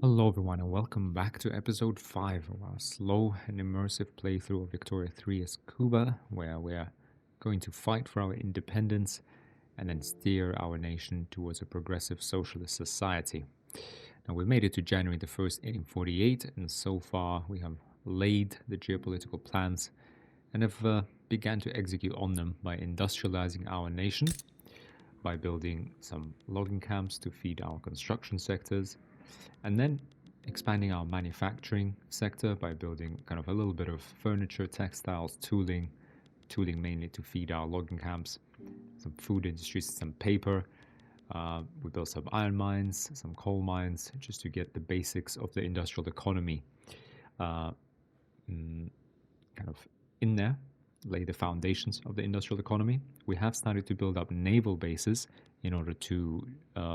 Hello everyone and welcome back to episode 5 of our slow and immersive playthrough of Victoria 3 as Cuba, where we're going to fight for our independence and then steer our nation towards a progressive socialist society. Now we've made it to January the 1st, 1848, and so far we have laid the geopolitical plans and have begun to execute on them by industrializing our nation, by building some logging camps to feed our construction sectors, and then expanding our manufacturing sector by building kind of a little bit of furniture, textiles, tooling mainly to feed our logging camps, some food industries, some paper. We built some iron mines, some coal mines, just to get the basics of the industrial economy uh, kind of in there, lay the foundations of the industrial economy. We have started to build up naval bases in order to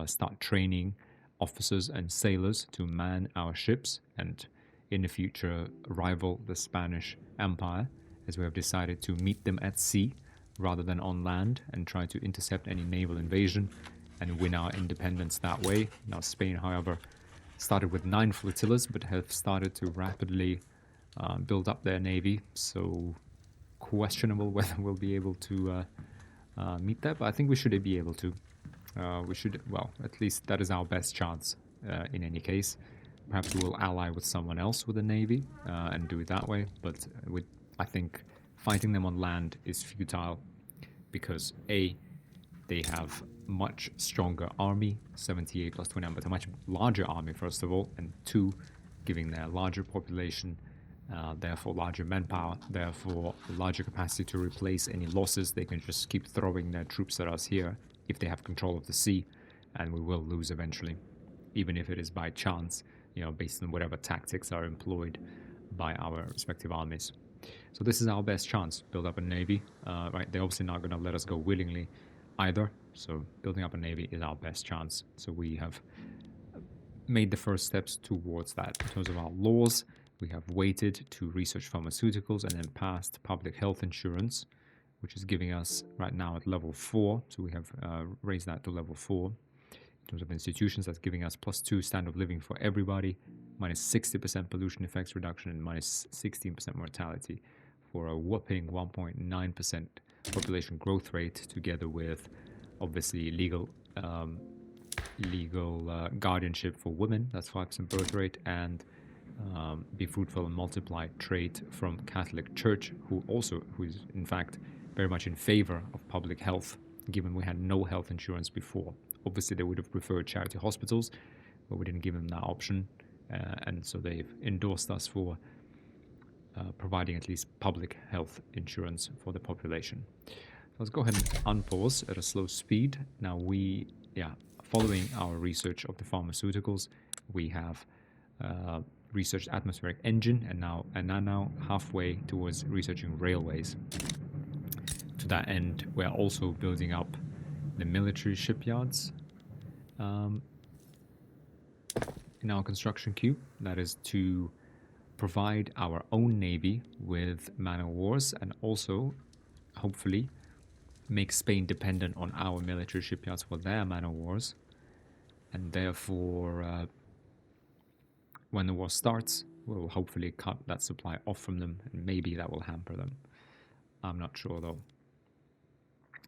start training officers and sailors to man our ships and in the future rival the Spanish Empire, as we have decided to meet them at sea rather than on land and try to intercept any naval invasion and win our independence that way. Now Spain, however, started with 9 flotillas but have started to rapidly build up their navy, so questionable whether we'll be able to meet that, but I think we should be able to. We should, well, at least that is our best chance in any case. Perhaps we will ally with someone else with a navy and do it that way, but I think fighting them on land is futile because A, they have much stronger army, 78 plus 29, but a much larger army first of all, and 2, giving their larger population, therefore larger manpower, therefore larger capacity to replace any losses. They can just keep throwing their troops at us here if they have control of the sea, and we will lose eventually, even if it is by chance, based on whatever tactics are employed by our respective armies. So this is our best chance, build up a navy, right? They're obviously not going to let us go willingly either, so building up a navy is our best chance. So we have made the first steps towards that. In terms of our laws, we have waited to research pharmaceuticals and then passed public health insurance, which is giving us right now at level 4, so we have raised that to level 4. In terms of institutions, that's giving us +2 standard of living for everybody, minus 60% pollution effects reduction, and minus 16% mortality, for a whopping 1.9% population growth rate, together with obviously legal guardianship for women, that's 5% birth rate, and be fruitful and multiply trait from Catholic Church, who is in fact very much in favor of public health, given we had no health insurance before. Obviously, they would have preferred charity hospitals, but we didn't give them that option, and so they've endorsed us for providing at least public health insurance for the population. So let's go ahead and unpause at a slow speed. Now following our research of the pharmaceuticals, we have researched atmospheric engine and are now halfway towards researching railways. To that end, we're also building up the military shipyards in our construction queue. That is to provide our own navy with man-o'-wars and also, hopefully, make Spain dependent on our military shipyards for their man-o'-wars. And therefore, when the war starts, we'll hopefully cut that supply off from them, and maybe that will hamper them. I'm not sure though.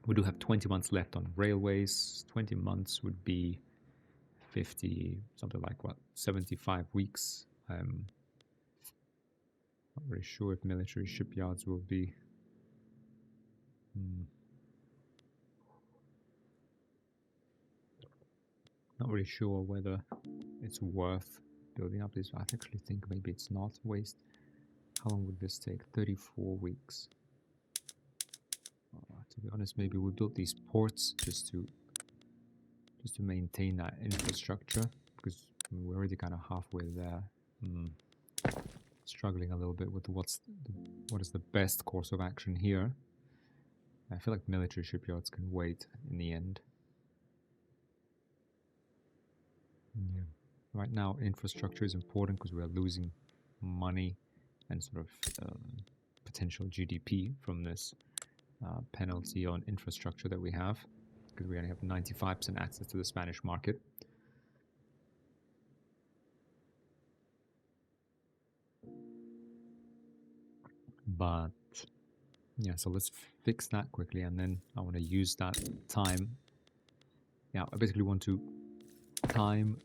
We do have 20 months left on railways. 20 months would be 50, something like 75 weeks. I'm not really sure if military shipyards will be. Not really sure whether it's worth building up this. I actually think maybe it's not. How long would this take? 34 weeks. To be honest, maybe we built these ports just to maintain that infrastructure, because we're already kind of halfway there. Struggling a little bit with what is the best course of action here. I feel like military shipyards can wait in the end. Yeah. Right now, infrastructure is important because we are losing money and sort of potential GDP from this penalty on infrastructure that we have, because we only have 95% access to the Spanish market. But yeah, so let's fix that quickly, and then I want to use that time. Yeah, I basically want to time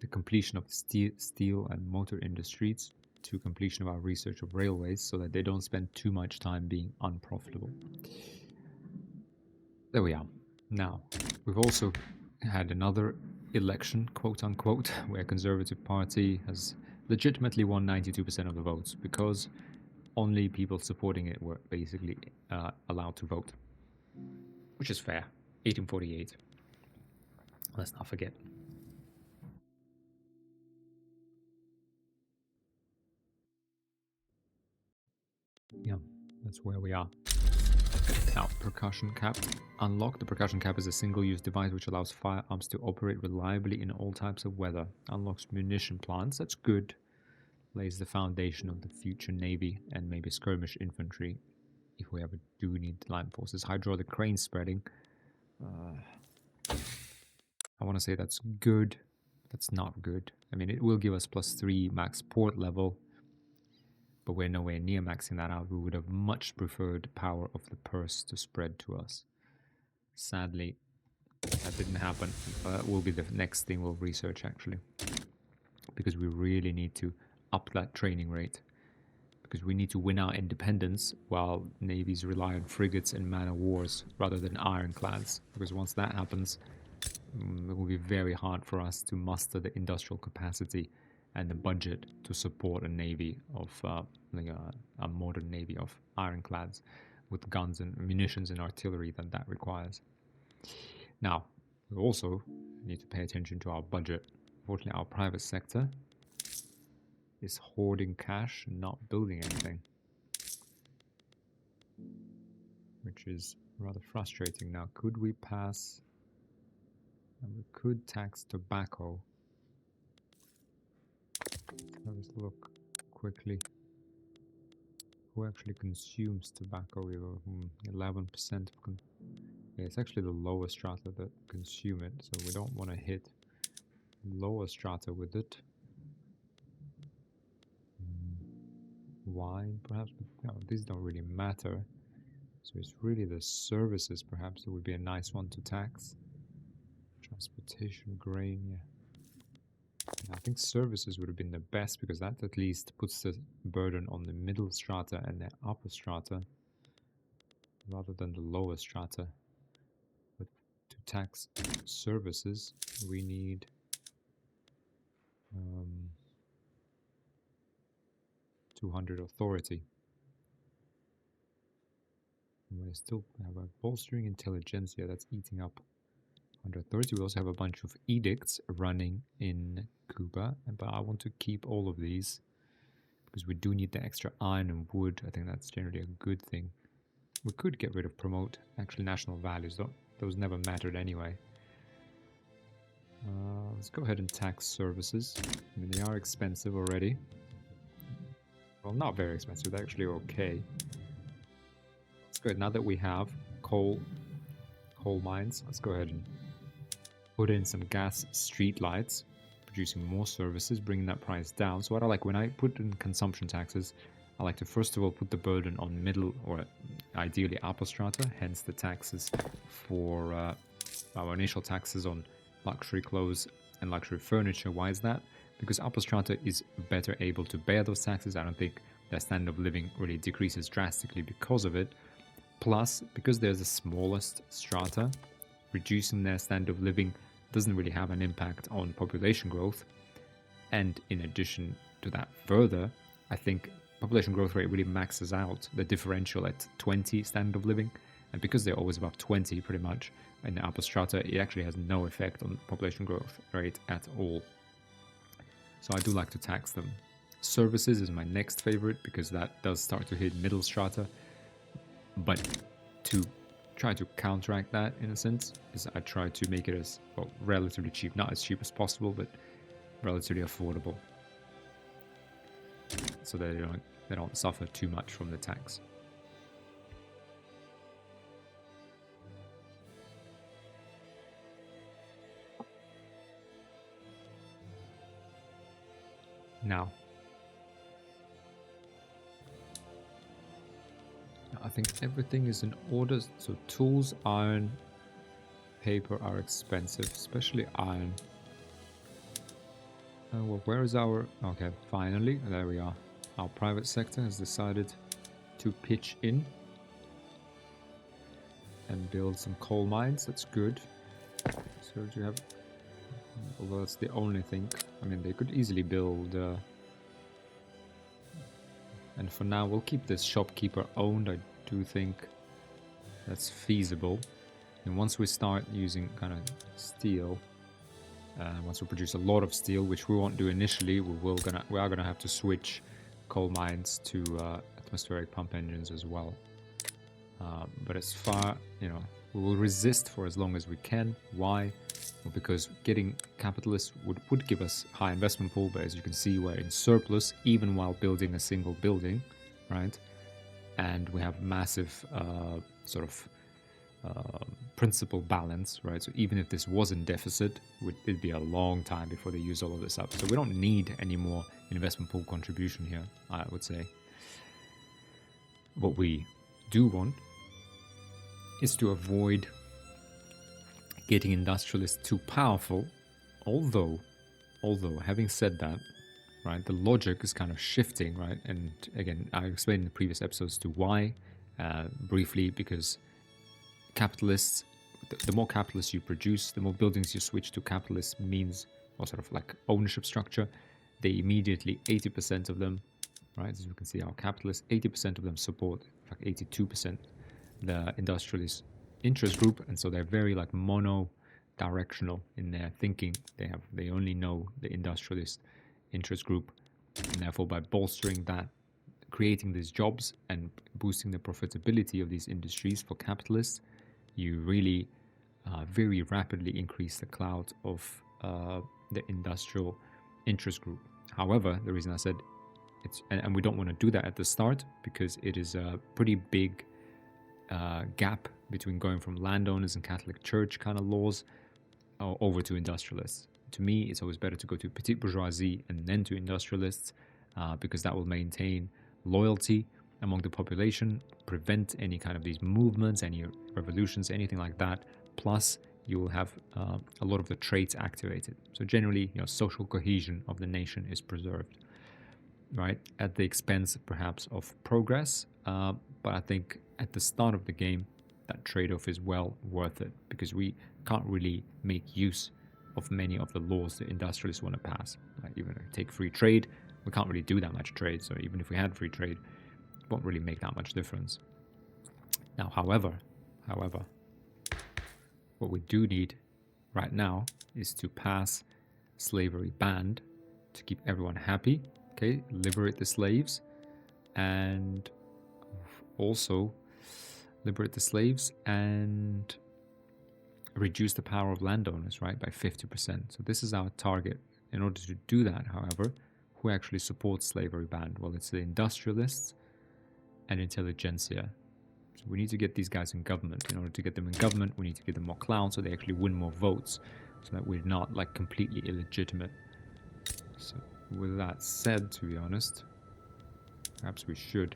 the completion of steel and motor industries to completion of our research of railways so that they don't spend too much time being unprofitable. There we are. Now, we've also had another election, quote unquote, where Conservative Party has legitimately won 92% of the votes because only people supporting it were basically allowed to vote, which is fair. 1848. Let's not forget. Yeah, that's where we are. Now, percussion cap. Unlock. The percussion cap is a single-use device which allows firearms to operate reliably in all types of weather. Unlocks munition plants. That's good. Lays the foundation of the future navy and maybe skirmish infantry if we ever do need land forces. Hydraulic crane spreading. I want to say that's good. That's not good. I mean, it will give us +3 max port level, but we're nowhere near maxing that out. We would have much preferred power of the purse to spread to us. Sadly, that didn't happen. That will be the next thing we'll research, actually, because we really need to up that training rate, because we need to win our independence while navies rely on frigates and man-of-wars rather than ironclads, because once that happens, it will be very hard for us to muster the industrial capacity and the budget to support a navy of a modern navy of ironclads with guns and munitions and artillery that requires. Now, we also need to pay attention to our budget. Unfortunately, our private sector is hoarding cash and not building anything, which is rather frustrating. Now, could we pass? And we could tax tobacco. Let's look quickly. Who actually consumes tobacco? 11% of yeah, it's actually the lower strata that consume it, so we don't want to hit lower strata with it. Wine, perhaps, but no, these don't really matter. So it's really the services, perhaps, that would be a nice one to tax. Transportation, grain, yeah. I think services would have been the best because that at least puts the burden on the middle strata and the upper strata rather than the lower strata. But to tax services, we need 200 authority. And we still have a bolstering intelligentsia that's eating up 130. We also have a bunch of edicts running in Cuba, but I want to keep all of these because we do need the extra iron and wood. I think that's generally a good thing. We could get rid of promote actually national values, though those never mattered anyway. Let's go ahead and tax services. I mean, they are expensive already. Well, not very expensive, they're actually okay. Let's go ahead, now that we have coal mines, let's go ahead and put in some gas street lights, producing more services, bringing that price down. So what I like, when I put in consumption taxes, I like to first of all put the burden on middle or ideally upper strata, hence the taxes for our initial taxes on luxury clothes and luxury furniture. Why is that? Because upper strata is better able to bear those taxes. I don't think their standard of living really decreases drastically because of it. Plus, because they're the smallest strata, reducing their standard of living doesn't really have an impact on population growth. And in addition to that further, I think population growth rate really maxes out the differential at 20 standard of living. And because they're always above 20 pretty much in the upper strata, it actually has no effect on population growth rate at all. So I do like to tax them. Services is my next favorite because that does start to hit middle strata. But to try to counteract that, in a sense, is I try to make it as, well, relatively cheap. Not as cheap as possible, but relatively affordable. So that they don't suffer too much from the tax. Now, I think everything is in order. So tools, iron, paper are expensive, especially iron. Well, where is our... Okay, finally, there we are. Our private sector has decided to pitch in and build some coal mines. That's good. So do you have... Although that's the only thing. I mean, they could easily build... and for now, we'll keep this shopkeeper owned. I do think that's feasible. And once we start using kind of steel... once we produce a lot of steel, which we won't do initially, we are gonna have to switch coal mines to atmospheric pump engines as well. But as far, we will resist for as long as we can. Why? Well, because getting capitalists would give us high investment pool, but as you can see, we're in surplus even while building a single building, right? And we have massive principal balance, right? So even if this was in deficit, it'd be a long time before they use all of this up. So we don't need any more investment pool contribution here, I would say. What we do want is to avoid getting industrialists too powerful, although having said that, right, the logic is kind of shifting, right? And again, I explained in the previous episodes to why, briefly, because capitalists, the more capitalists you produce, the more buildings you switch to capitalists means, or sort of like ownership structure, they immediately, 80% of them, right, as you can see, our capitalists, 80% of them support, in fact 82%, the industrialist interest group, and so they're very like mono-directional in their thinking. They only know the industrialist interest group, and therefore by bolstering that, creating these jobs and boosting the profitability of these industries for capitalists, you really very rapidly increase the clout of the industrial interest group. However, the reason I said and we don't want to do that at the start, because it is a pretty big gap between going from landowners and Catholic Church kind of laws over to industrialists. To me, it's always better to go to petite bourgeoisie and then to industrialists, because that will maintain loyalty among the population, prevent any kind of these movements, any revolutions, anything like that. Plus, you will have a lot of the traits activated. So generally, social cohesion of the nation is preserved, right? At the expense, perhaps, of progress. But I think at the start of the game, that trade-off is well worth it, because we can't really make use of many of the laws the industrialists want to pass. Like even if we take free trade, we can't really do that much trade. So even if we had free trade, it won't really make that much difference. Now, however, what we do need right now is to pass slavery ban to keep everyone happy, okay? Liberate the slaves, and also liberate the slaves and reduce the power of landowners, right, by 50%. So this is our target. In order to do that, however, who actually supports slavery ban? Well, it's the industrialists and intelligentsia. So we need to get these guys in government. In order to get them in government, we need to give them more clout so they actually win more votes, so that we're not like completely illegitimate. So with that said, to be honest, perhaps we should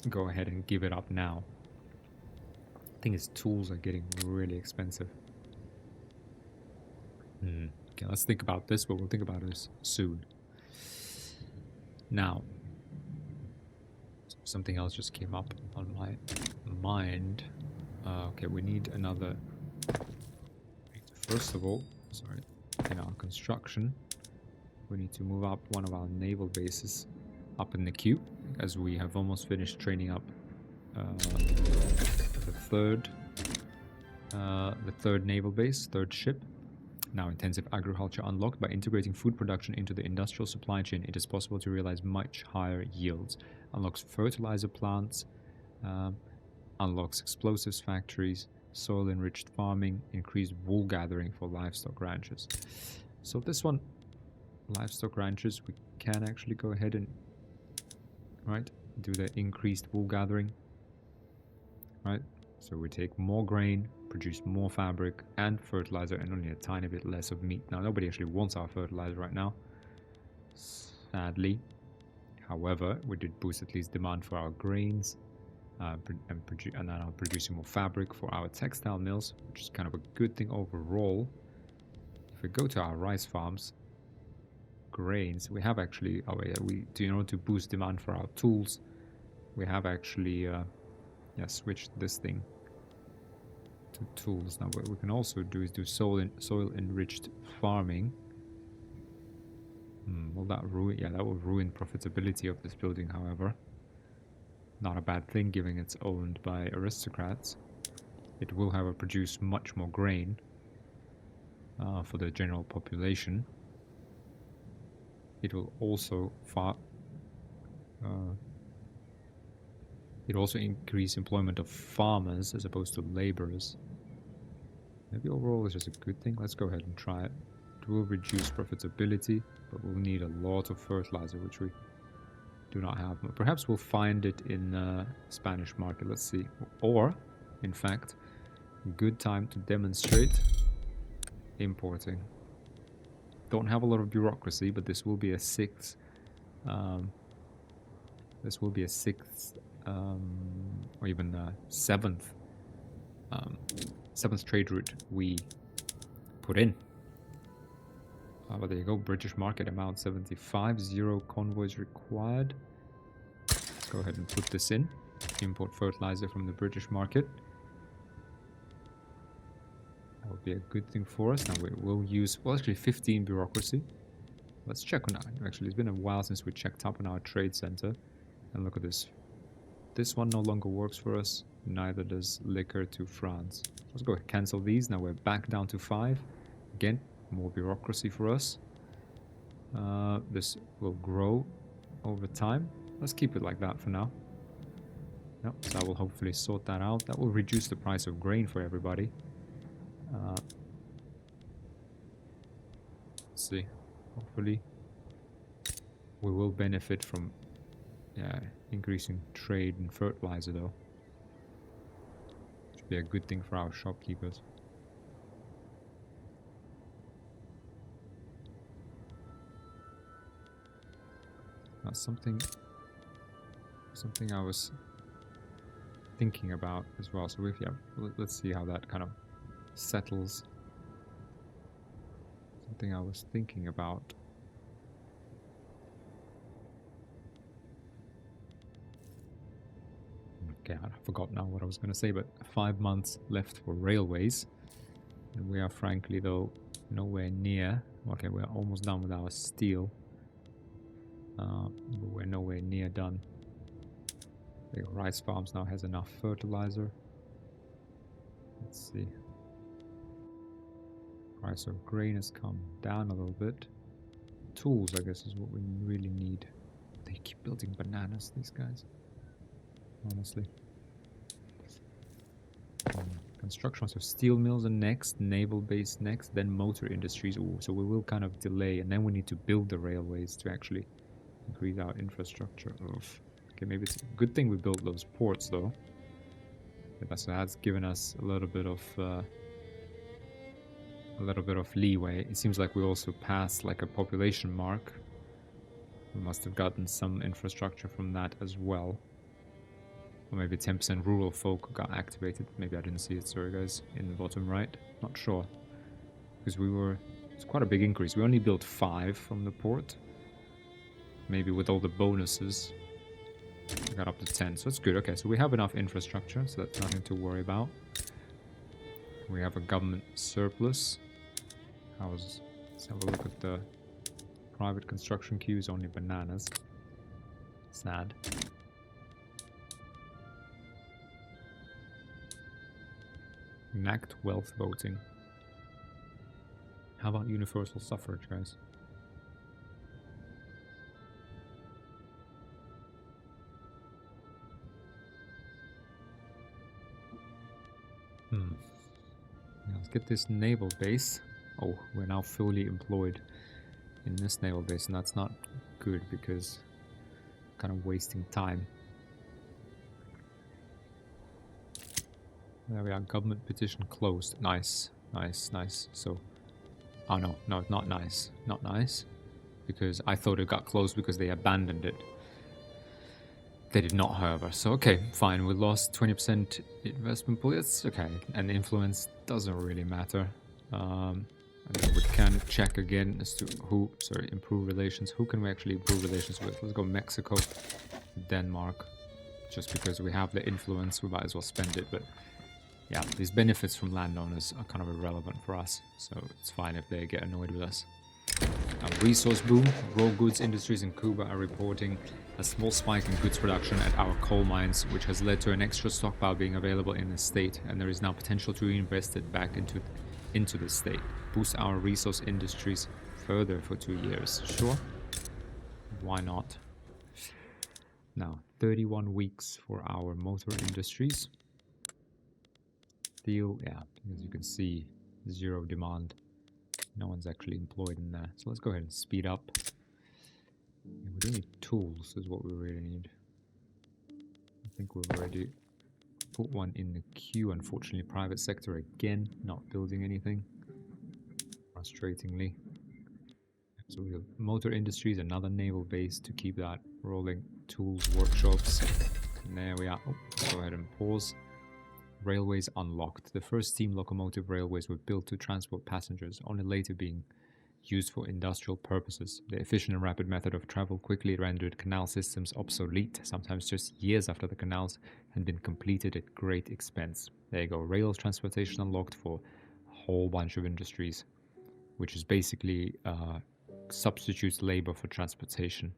go ahead and give it up now. I think his tools are getting really expensive. Okay, let's think about this, but we'll think about this soon. Now, something else just came up on my mind. Okay, we need another... First of all, in our construction, we need to move up one of our naval bases up in the queue, as we have almost finished training up the third naval base, third ship. Now, intensive agriculture unlocked. By integrating food production into the industrial supply chain, it is possible to realize much higher yields. Unlocks fertilizer plants, unlocks explosives factories, soil-enriched farming, increased wool gathering for livestock ranches. So this one, livestock ranches, we can actually go ahead and do the increased wool gathering, right? So we take more grain, produce more fabric and fertilizer, and only a tiny bit less of meat. Now, nobody actually wants our fertilizer right now, sadly. However, we did boost at least demand for our grains, and then are producing more fabric for our textile mills, which is kind of a good thing overall. If we go to our rice farms, grains, we have actually, in order to boost demand for our tools, we have actually switched this thing to tools. Now what we can also do is do soil enriched farming. Will that ruin? Yeah, that will ruin profitability of this building, however. Not a bad thing, given it's owned by aristocrats. It will, however, produce much more grain for the general population. It will also increase employment of farmers as opposed to laborers. Maybe overall it's just a good thing. Let's go ahead and try it. It will reduce profitability, but we'll need a lot of fertilizer, which we do not have. Perhaps we'll find it in the Spanish market. Let's see. Or, in fact, good time to demonstrate importing. Don't have a lot of bureaucracy, but this will be a sixth. Or even seventh trade route we put in. But there you go, British market amount 75, 0 convoys required. Let's go ahead and put this in. Import fertilizer from the British market. That would be a good thing for us. Now we will use, well, actually 15 bureaucracy. Let's check on that. Actually, it's been a while since we checked up on our trade center. And look at this. This one no longer works for us. Neither does liquor to France. Let's go ahead and cancel these. Now we're back down to 5. Again, more bureaucracy for us. This will grow over time. Let's keep it like that for now. Yep, so that will hopefully sort that out. That will reduce the price of grain for everybody. Let's see. Hopefully we will benefit from increasing trade in fertilizer, though. Should be a good thing for our shopkeepers. Now something I was thinking about as well. So let's see how that kind of settles. Something I was thinking about. Okay, I forgot now what I was going to say, but 5 months left for railways. And we are frankly, though, nowhere near. Okay, we're almost done with our steel. But we're nowhere near done. The rice farms now has enough fertilizer. Let's see. Price of grain has come down a little bit. Tools, I guess, is what we really need. They keep building bananas, these guys. Honestly. Construction, so steel mills are next, naval base next, then motor industries. Ooh, so we will kind of delay, and then we need to build the railways to actually increase our infrastructure. Okay, maybe it's a good thing we built those ports, though. So that's given us a little bit of leeway. It seems like we also passed like a population mark. We must have gotten some infrastructure from that as well. Or maybe 10% rural folk got activated. Maybe I didn't see it, sorry guys, in the bottom right. Not sure. Because it's quite a big increase. We only built 5 from the port. Maybe with all the bonuses, we got up to 10. So it's good. Okay, so we have enough infrastructure, so that's nothing to worry about. We have a government surplus. Let's have a look at the private construction queues, only bananas. Sad. Enact wealth voting. How about universal suffrage, guys? Let's get this naval base. Oh, we're now fully employed in this naval base, and that's not good because kind of wasting time. There we are, government petition closed. Nice, nice, nice. So, oh no, not nice. Not nice. Because I thought it got closed because they abandoned it. They did not, however. So, okay, fine. We lost 20% investment pool. It's okay. And influence doesn't really matter. And then we can check again as to who, improve relations. Who can we actually improve relations with? Let's go Mexico, Denmark. Just because we have the influence, we might as well spend it. But yeah, these benefits from landowners are kind of irrelevant for us. So it's fine if they get annoyed with us. Resource boom. Raw goods industries in Cuba are reporting a small spike in goods production at our coal mines, which has led to an extra stockpile being available in the state, and there is now potential to reinvest it back into the state. Boost our resource industries further for 2 years. Sure. Why not? Now, 31 weeks for our motor industries. Steel, yeah, as you can see, zero demand. No one's actually employed in there. So let's go ahead and speed up. Yeah, we do need tools is what we really need. I think we've already put one in the queue. Unfortunately, private sector again, not building anything. Frustratingly. So we have motor industries, another naval base to keep that rolling. Tools, workshops. And there we are. Oh, go ahead and pause. Railways unlocked. The first steam locomotive railways were built to transport passengers, only later being used for industrial purposes. The efficient and rapid method of travel quickly rendered canal systems obsolete, sometimes just years after the canals had been completed at great expense. There you go, rail transportation unlocked for a whole bunch of industries, which is basically substitutes labor for transportation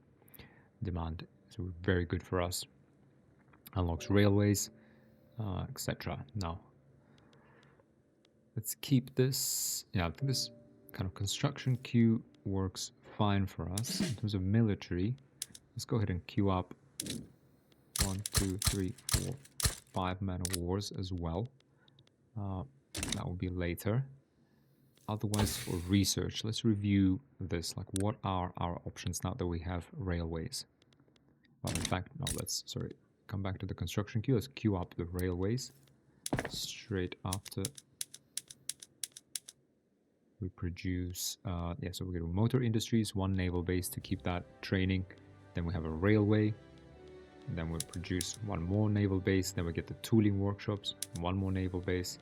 demand. So very good for us. Unlocks railways, etc. Now, let's keep this. Yeah, I think this kind of construction queue works fine for us. In terms of military, let's go ahead and queue up 1, 2, 3, 4, 5 man of wars as well. That will be later. Otherwise, for research, let's review this. Like, what are our options now that we have railways? Well, in fact, no, let's, come back to the construction queue. Let's queue up the railways. Straight after we produce, so we get motor industries, one naval base to keep that training. Then we have a railway. And then we produce one more naval base. Then we get the tooling workshops, one more naval base.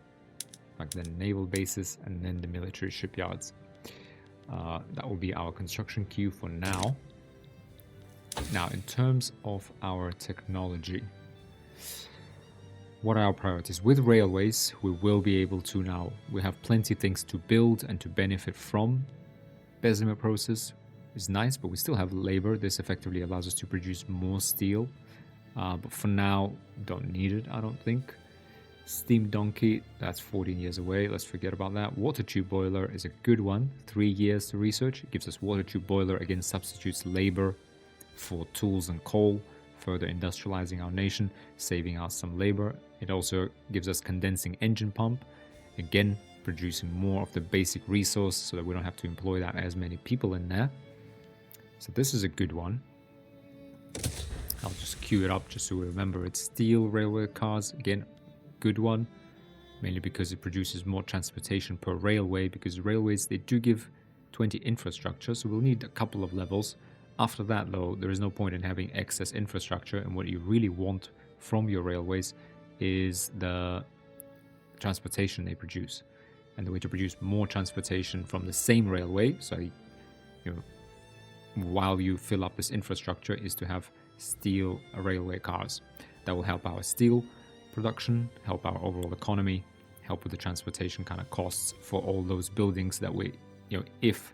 Back then naval bases, and then the military shipyards. That will be our construction queue for now. Now, in terms of our technology, what are our priorities? With railways, we will be able to now, we have plenty of things to build and to benefit from. Bessemer process is nice, but we still have labor. This effectively allows us to produce more steel. But for now, don't need it, I don't think. Steam donkey, that's 14 years away. Let's forget about that. Water tube boiler is a good one. 3 years to research. It gives us water tube boiler. Again, substitutes labor for tools and coal, further industrializing our nation, saving us some labor. It also gives us condensing engine pump. Again, producing more of the basic resource so that we don't have to employ that as many people in there. So this is a good one. I'll just queue it up just so we remember. It's steel railway cars. Again, good one, mainly because it produces more transportation per railway, because railways, they do give 20 infrastructure, so we'll need a couple of levels. After that, though, there is no point in having excess infrastructure, and what you really want from your railways is the transportation they produce. And the way to produce more transportation from the same railway, so while you fill up this infrastructure, is to have steel railway cars. That will help our steel production, help our overall economy, help with the transportation kind of costs for all those buildings that we, if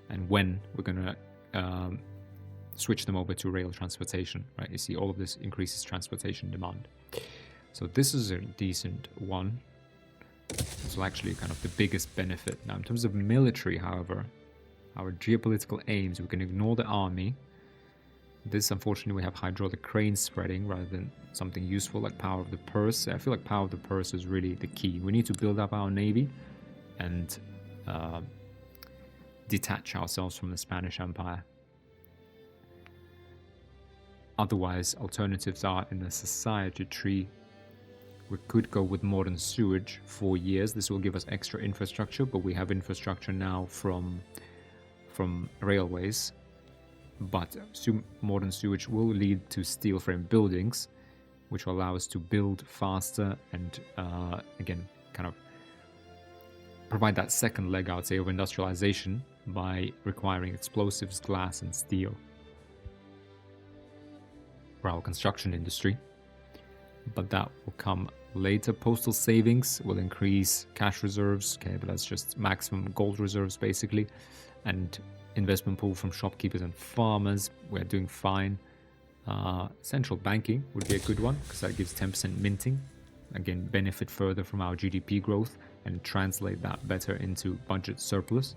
and when we're going to switch them over to rail transportation, right? You see, all of this increases transportation demand. So this is a decent one. So actually kind of the biggest benefit. Now, in terms of military, however, our geopolitical aims, we can ignore the army. This, unfortunately, we have hydraulic cranes spreading rather than something useful like power of the purse. I feel like power of the purse is really the key. We need to build up our navy and detach ourselves from the Spanish Empire. Otherwise, alternatives are in the society tree. We could go with modern sewage, 4 years. This will give us extra infrastructure, but we have infrastructure now from railways. but modern sewage will lead to steel frame buildings, which will allow us to build faster and, again, kind of provide that second leg, I would say, of industrialization by requiring explosives, glass, and steel for our construction industry. But that will come later. Postal savings will increase cash reserves, okay, but that's just maximum gold reserves basically, and investment pool from shopkeepers and farmers. We're doing fine. Central banking would be a good one because that gives 10% minting. Again, benefit further from our GDP growth and translate that better into budget surplus.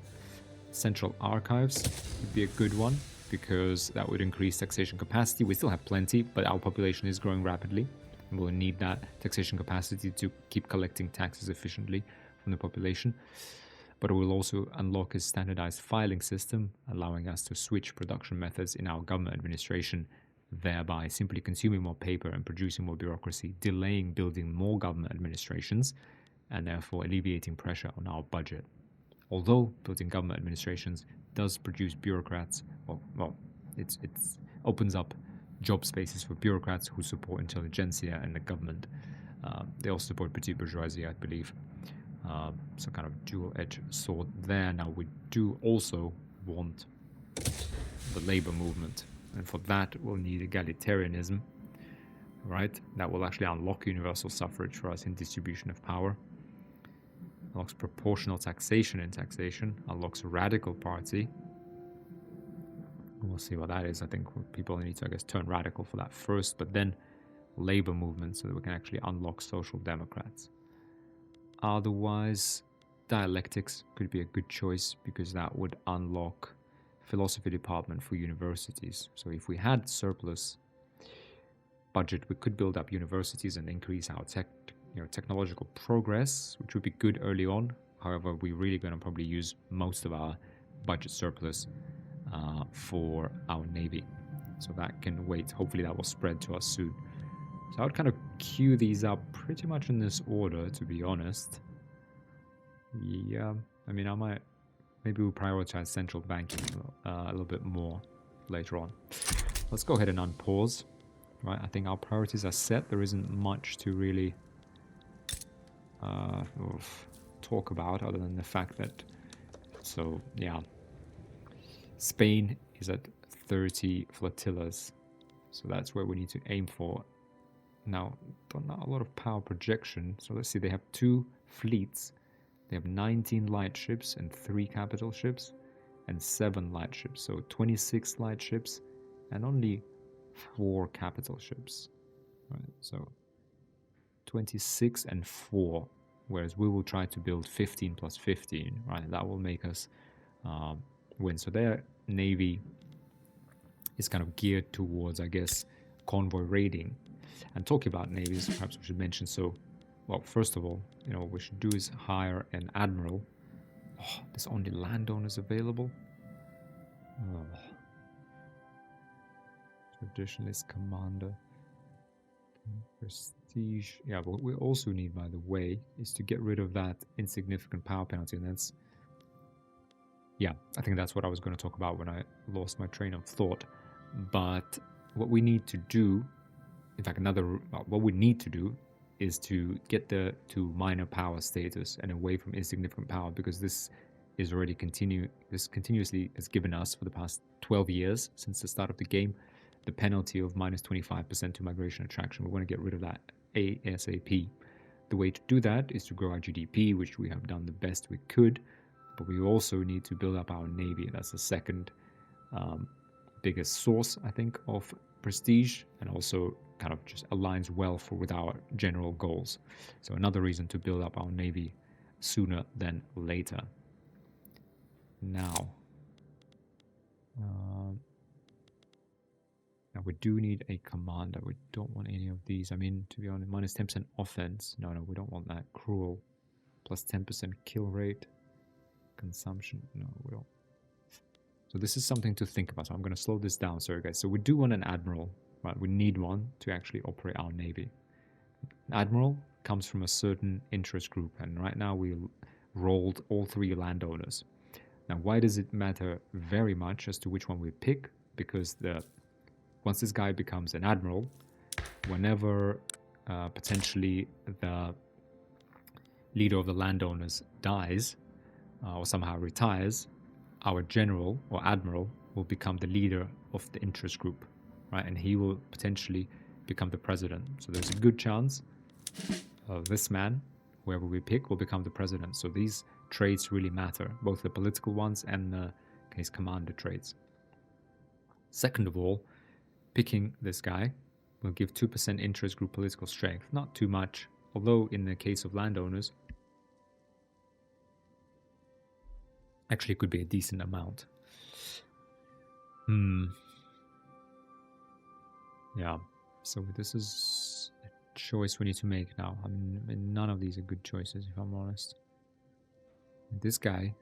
Central archives would be a good one because that would increase taxation capacity. We still have plenty, but our population is growing rapidly. And we'll need that taxation capacity to keep collecting taxes efficiently from the population. But it will also unlock a standardized filing system, allowing us to switch production methods in our government administration, thereby simply consuming more paper and producing more bureaucracy, delaying building more government administrations, and therefore alleviating pressure on our budget. Although building government administrations does produce bureaucrats, it opens up job spaces for bureaucrats who support intelligentsia and the government. They also support petit bourgeoisie, I believe. So kind of dual-edged sword there. Now we do also want the labor movement, and for that we'll need egalitarianism, right? That will actually unlock universal suffrage for us in distribution of power. Unlocks proportional taxation in taxation. Unlocks a radical party. We'll see what that is. I think people need to, I guess, turn radical for that first, but then labor movement so that we can actually unlock social democrats. Otherwise, dialectics could be a good choice because that would unlock philosophy department for universities. So if we had surplus budget, we could build up universities and increase our technological progress, which would be good early on. However, we're really going to probably use most of our budget surplus for our Navy. So that can wait. Hopefully that will spread to us soon. So I would kind of queue these up pretty much in this order, to be honest. Yeah, I mean, maybe we'll prioritize central banking a little bit more later on. Let's go ahead and unpause. Right, I think our priorities are set. There isn't much to really talk about other than the fact that, so yeah, Spain is at 30 flotillas. So that's where we need to aim for. Now, not a lot of power projection. So let's see, they have 2 fleets. They have 19 light ships and 3 capital ships and 7 light ships. So 26 light ships and only 4 capital ships. Right, so 26 and 4, whereas we will try to build 15 plus 15, right? That will make us win. So their navy is kind of geared towards, I guess, convoy raiding. And talking about navies, perhaps we should mention, so, well, first of all, what we should do is hire an admiral. Oh, there's only landowners available. Oh. Traditionalist commander. Prestige. Yeah, but what we also need, by the way, is to get rid of that insignificant power penalty. And that's, yeah, I think that's what I was going to talk about when I lost my train of thought. But what we need to do, in fact, what we need to do is to get to minor power status and away from insignificant power, because this is already continuously has given us for the past 12 years since the start of the game the penalty of minus 25% to migration attraction. We want to get rid of that ASAP. The way to do that is to grow our GDP, which we have done the best we could, but we also need to build up our navy. That's the second biggest source, I think, of prestige, and also kind of just aligns well with our general goals. So another reason to build up our navy sooner than later. Now we do need a commander. We don't want any of these. I mean, to be honest, minus 10% offense. No, we don't want that. Cruel. Plus 10% kill rate. Consumption. No, we don't. So this is something to think about. So I'm going to slow this down. Sorry, guys. So we do want an admiral. Right? We need one to actually operate our navy. An admiral comes from a certain interest group. And right now we rolled all 3 landowners. Now, why does it matter very much as to which one we pick? because once this guy becomes an admiral, whenever potentially the leader of the landowners dies or somehow retires, our general or admiral will become the leader of the interest group, right? And he will potentially become the president. So there's a good chance this man, whoever we pick, will become the president. So these traits really matter, both the political ones and the case commander traits. Second of all, picking this guy will give 2% interest group political strength. Not too much, although in the case of landowners, actually could be a decent amount. Yeah, so this is a choice we need to make now. I mean, none of these are good choices, if I'm honest. This guy,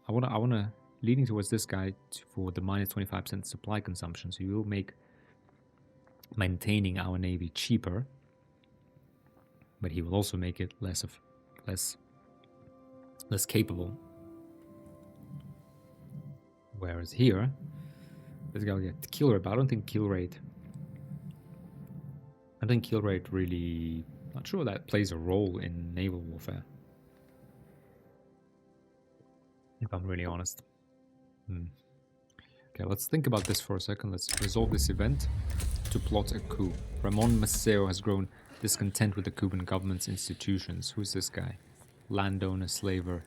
I wanna leaning towards this guy for the minus 25% supply consumption. So you will make maintaining our navy cheaper, but he will also make it less capable. Whereas here, this guy will get kill rate, but I don't think kill rate really, not sure that plays a role in naval warfare, if I'm really honest. Okay, let's think about this for a second. Let's resolve this event to plot a coup. Ramon Maceo has grown discontent with the Cuban government's institutions. Who's this guy? Landowner, slaver.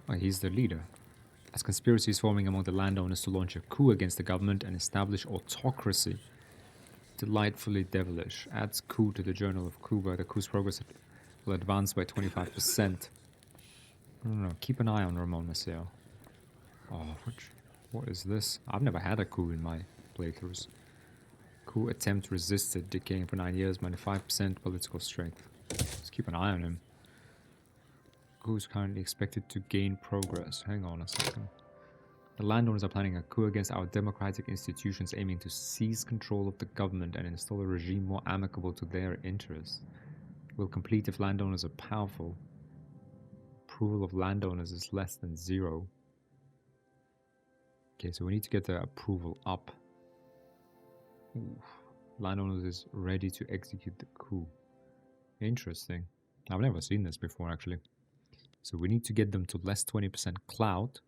Oh, he's the leader. As conspiracy is forming among the landowners to launch a coup against the government and establish autocracy. Delightfully devilish. Adds coup to the Journal of Cuba. The coup's progress will advance by 25%. I don't know. Keep an eye on Ramon Maceo. Oh, what is this? I've never had a coup in my playthroughs. Coup attempt resisted, decaying for 9 years, minus 5% political strength. Let's keep an eye on him. Coup is currently expected to gain progress. Hang on a second. The landowners are planning a coup against our democratic institutions, aiming to seize control of the government and install a regime more amicable to their interests. Will complete if landowners are powerful. Approval of landowners is less than 0. Okay, so we need to get the approval up. Oof. Landowners is ready to execute the coup. Interesting. I've never seen this before, actually. So we need to get them to less 20% clout,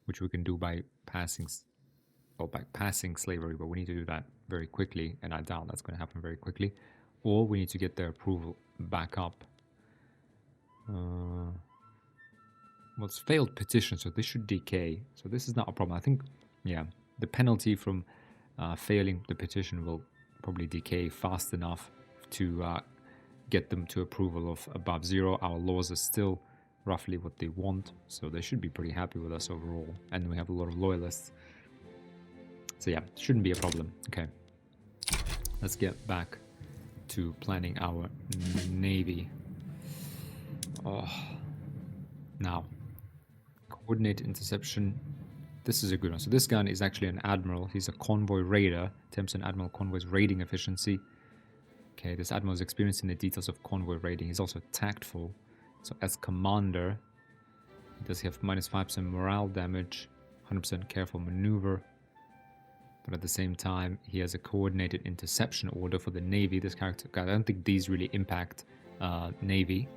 which we can do by passing slavery, but we need to do that very quickly, and I doubt that's going to happen very quickly. Or we need to get their approval back up. Well, it's failed petition, so this should decay. So this is not a problem. I think, yeah, the penalty from failing the petition will probably decay fast enough to get them to approval of above 0. Our laws are still roughly what they want, so they should be pretty happy with us overall. And we have a lot of loyalists. So yeah, shouldn't be a problem. Okay, let's get back to planning our navy. Now, coordinate interception. This is a good one. So this gun is actually an admiral. He's a convoy raider. 10% admiral convoy's raiding efficiency. Okay, this admiral is experienced in the details of convoy raiding. He's also tactful. So as commander, does he have minus 5% morale damage, 100% careful maneuver, but at the same time, he has a coordinated interception order for the navy. This character, I don't think these really impact navy.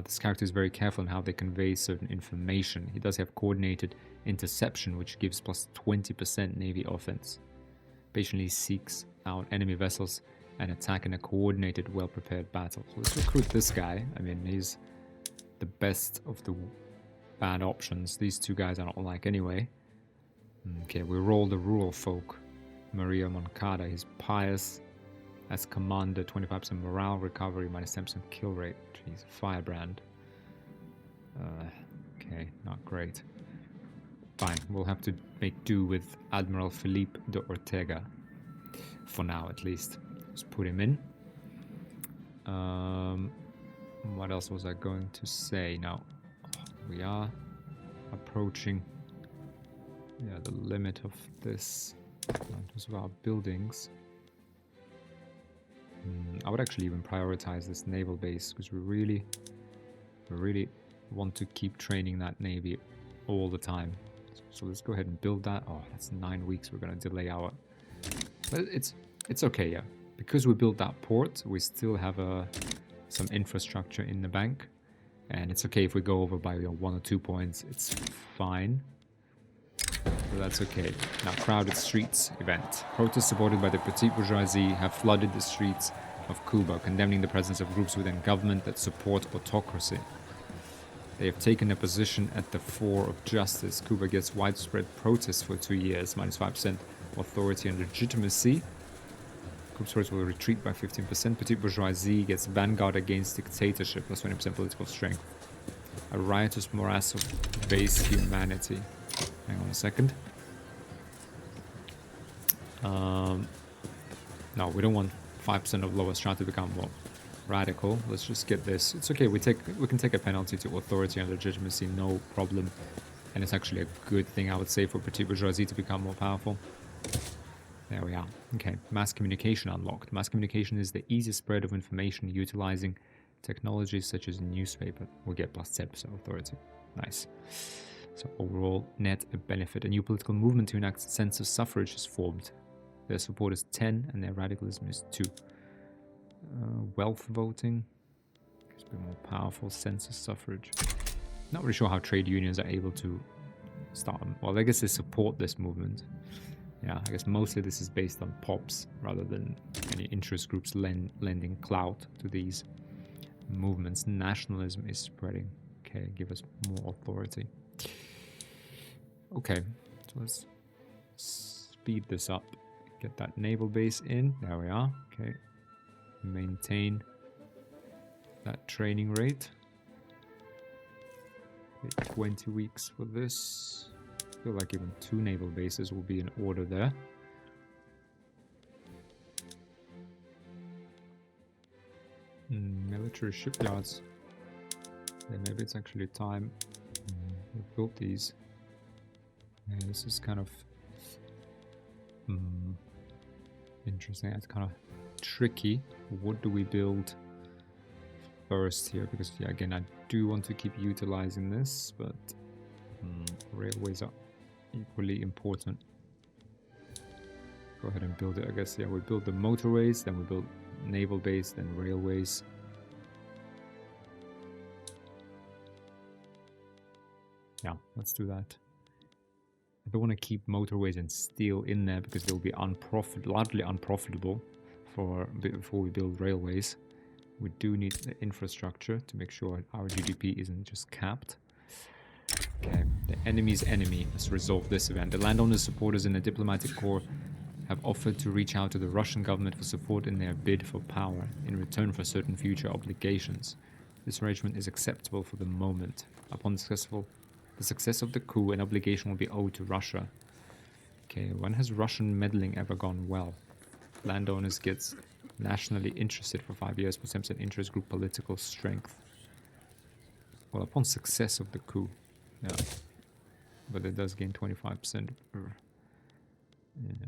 This character is very careful in how they convey certain information. He does have coordinated interception, which gives plus 20% navy offense. Patiently seeks out enemy vessels and attack in a coordinated, well-prepared battle. So let's recruit this guy. I mean, he's the best of the bad options. These two guys I don't like anyway. Okay, we roll the rural folk. Maria Moncada, he's pious. As commander, 25% morale recovery, minus 10% kill rate. He's a firebrand. Okay, not great. Fine, we'll have to make do with Admiral Felipe de Ortega. For now, at least. Let's put him in. What else was I going to say? Now, we are approaching the limit of this in terms of our buildings. I would actually even prioritize this naval base because we really want to keep training that navy all the time. So let's go ahead and build that. Oh, that's 9 weeks. We're going to delay our... But it's okay, yeah. Because we built that port, we still have some infrastructure in the bank. And it's okay if we go over by 1 or 2 points. It's fine. But that's okay. Now, crowded streets event. Protests supported by the petite bourgeoisie have flooded the streets of Cuba, condemning the presence of groups within government that support autocracy. They have taken a position at the fore of justice. Cuba gets widespread protests for 2 years, minus 5% authority and legitimacy. Groups will retreat by 15%. Petite bourgeoisie gets vanguard against dictatorship, plus 20% political strength. A riotous morass of base humanity. Hang on a second. No, we don't want 5% of lower strata to become more radical. Let's just get this. It's okay. We can take a penalty to authority and legitimacy, no problem. And it's actually a good thing, I would say, for petite bourgeoisie to become more powerful. There we are. Okay, mass communication unlocked. Mass communication is the easiest spread of information utilizing technologies such as newspaper. We'll get plus 10% authority. Nice. So overall, net a benefit. A new political movement to enact census suffrage is formed. Their support is 10 and their radicalism is 2. Wealth voting. It's a bit more powerful. Census suffrage. Not really sure how trade unions are able to start. Well, I guess they support this movement. Yeah, I guess mostly this is based on POPs rather than any interest groups lending clout to these movements. Nationalism is spreading. Okay, give us more authority. Okay, so let's speed this up. Get that naval base in. There we are. Okay. Maintain that training rate. Okay, 20 weeks for this. I feel like even 2 naval bases will be in order there. Military shipyards. Yeah, maybe it's actually time. We've built these. Yeah, this is kind of interesting. It's kind of tricky. What do we build first here? Because yeah, again, I do want to keep utilizing this, but railways are equally important. Go ahead and build it. I guess, yeah, we build the motorways, then we build naval base, then railways. Yeah, let's do that. I don't want to keep motorways and steel in there because they'll be largely unprofitable before we build railways. We do need the infrastructure to make sure our GDP isn't just capped. Okay, the enemy's enemy. Let's resolve this event. The landowners, supporters, and the diplomatic corps have offered to reach out to the Russian government for support in their bid for power in return for certain future obligations. This arrangement is acceptable for the moment. Upon the success of the coup, an obligation will be owed to Russia. Okay, when has Russian meddling ever gone well? Landowners gets nationally interested for 5 years, plus 10% interest group political strength. Well, upon success of the coup, yeah, but it does gain 25%. Yeah,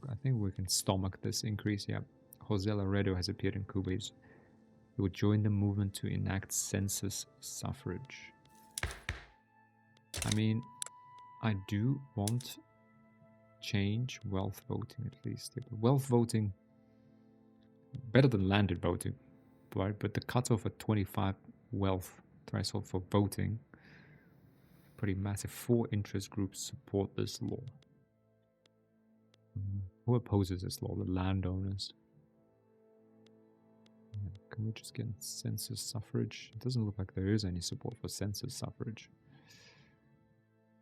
I think we can stomach this increase. Yeah, Jose Laredo has appeared in Cuba. He would join the movement to enact census suffrage. I mean, I do want change wealth voting at least. Wealth voting, better than landed voting, right? But the cutoff at 25 wealth threshold for voting, pretty massive. 4 interest groups support this law. Who opposes this law? The landowners. Can we just get census suffrage? It doesn't look like there is any support for census suffrage.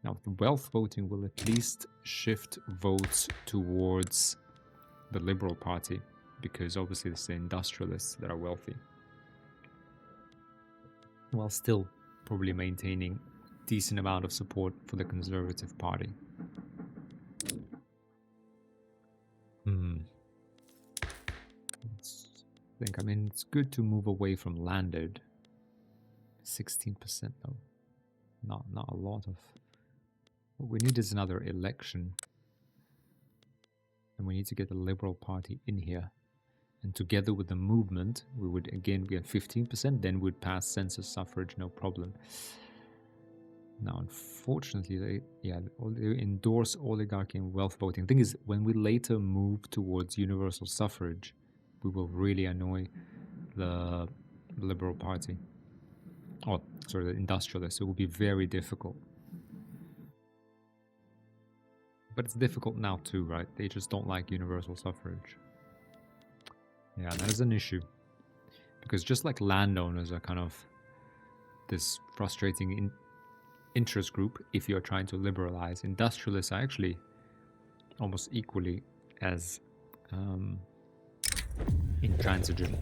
Now, the wealth voting will at least shift votes towards the Liberal Party, because obviously it's the industrialists that are wealthy, while still probably maintaining decent amount of support for the Conservative Party. I mean, it's good to move away from landed. 16% though. Not a lot of. What we need is another election. And we need to get the Liberal Party in here. And together with the movement, we would again get 15%, then we'd pass census suffrage, no problem. Now, unfortunately, they endorse oligarchy and wealth voting. Thing is, when we later move towards universal suffrage, we will really annoy the Liberal Party. Oh, sorry, the industrialists. It will be very difficult. But it's difficult now too, right? They just don't like universal suffrage. Yeah, that is an issue. Because just like landowners are kind of this frustrating interest group, if you're trying to liberalize, industrialists are actually almost equally as intransigent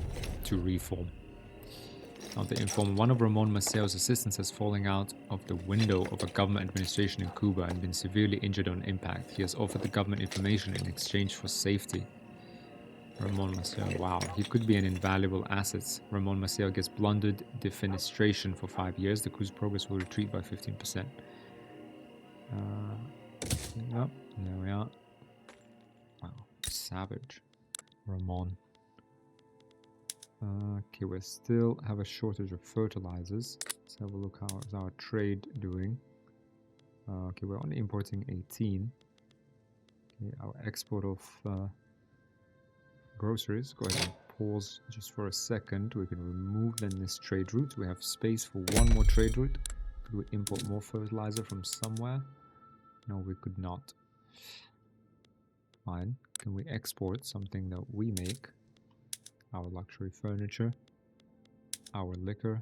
to reform. Now, they inform one of Ramon Maceo's assistants has fallen out of the window of a government administration in Cuba and been severely injured on impact. He has offered the government information in exchange for safety. Ramon Maceo, wow, he could be an invaluable asset. Ramon Maceo gets blundered defenestration for 5 years. The crew's progress will retreat by 15%. Yep, there we are. Wow, savage. Ramon. Okay, we still have a shortage of fertilizers. Let's have a look how's our trade doing. Okay, we're only importing 18. Okay, our export of groceries. Go ahead and pause just for a second. We can remove then this trade route. We have space for one more trade route. Could we import more fertilizer from somewhere? No, we could not. Fine. Can we export something that we make? Our luxury furniture, our liquor,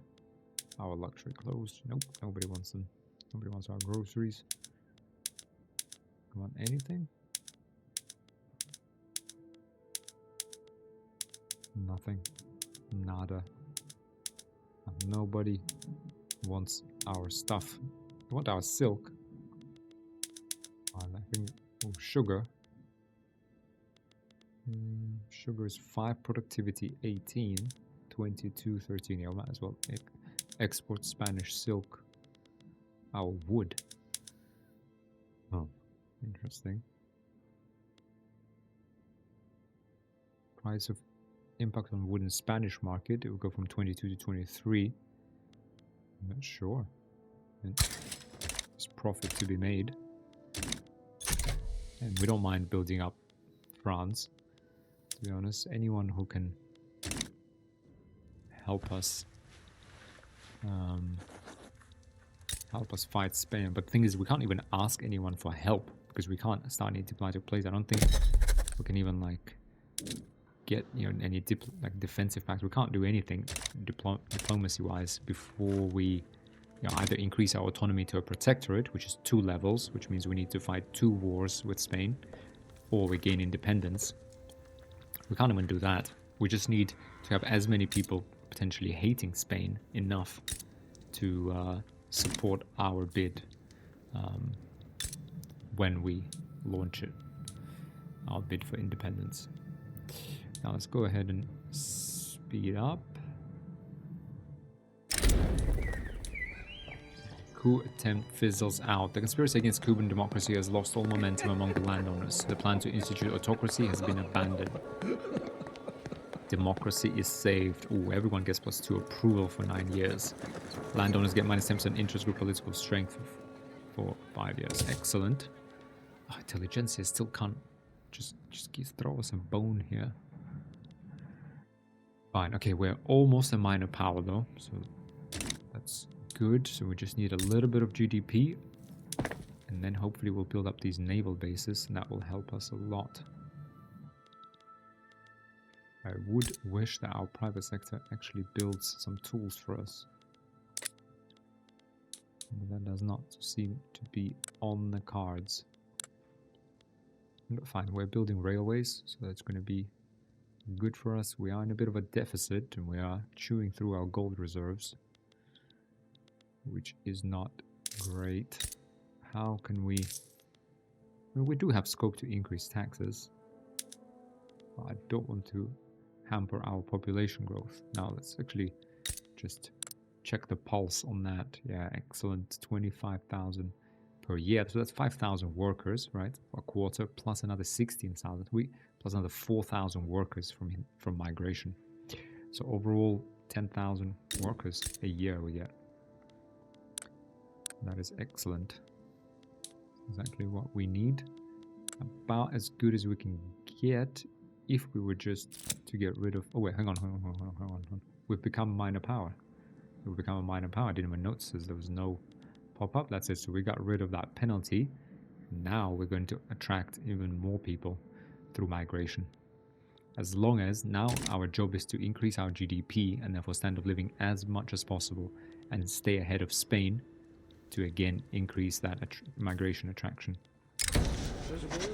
our luxury clothes. Nope, nobody wants them. Nobody wants our groceries. Come on, anything? Nothing. Nada. Nobody wants our stuff. They want our silk. I think sugar. Sugar is 5, productivity 18, 22, 13. Yeah, I might as well export Spanish silk. Our wood. Oh, interesting. Price of impact on wood in Spanish market. It will go from 22 to 23. I'm not sure. There's profit to be made. And we don't mind building up France. To be honest, anyone who can help us fight Spain. But the thing is, we can't even ask anyone for help because we can't start any diplomatic plays. I don't think we can even like get any defensive pacts. We can't do anything diplomacy-wise before we either increase our autonomy to a protectorate, which is 2 levels, which means we need to fight 2 wars with Spain, or we gain independence. We can't even do that. We just need to have as many people potentially hating Spain enough to support our bid when we launch it, our bid for independence. Now let's go ahead and speed up. Coup attempt fizzles out. The conspiracy against Cuban democracy has lost all momentum among the landowners. The plan to institute autocracy has been abandoned. Democracy is saved. Ooh, everyone gets +2 approval for 9 years. Landowners get -10% interest group political strength for 5 years. Excellent. Oh, intelligentsia still can't just throw us a bone here. Fine. Okay, we're almost a minor power though, so that's good. So we just need a little bit of GDP, and then hopefully we'll build up these naval bases, and that will help us a lot. I would wish that our private sector actually builds some tools for us, but that does not seem to be on the cards. But fine, we're building railways, so that's going to be good for us. We are in a bit of a deficit, and we are chewing through our gold reserves, which is not great. How can we... Well, we do have scope to increase taxes, but I don't want to hamper our population growth. Now let's actually just check the pulse on that. Yeah, excellent. 25,000 per year. So that's 5,000 workers, right? A quarter plus another 16,000. plus another 4,000 workers from migration. So overall, 10,000 workers a year we get. That is excellent. Exactly what we need. About as good as we can get if we were just to get rid of... Oh wait, hang on. We've become a minor power. We've become a minor power. I didn't even notice there was no pop-up. That's it. So we got rid of that penalty. Now we're going to attract even more people through migration. As long as now our job is to increase our GDP and therefore standard of living as much as possible and stay ahead of Spain to again increase that migration attraction.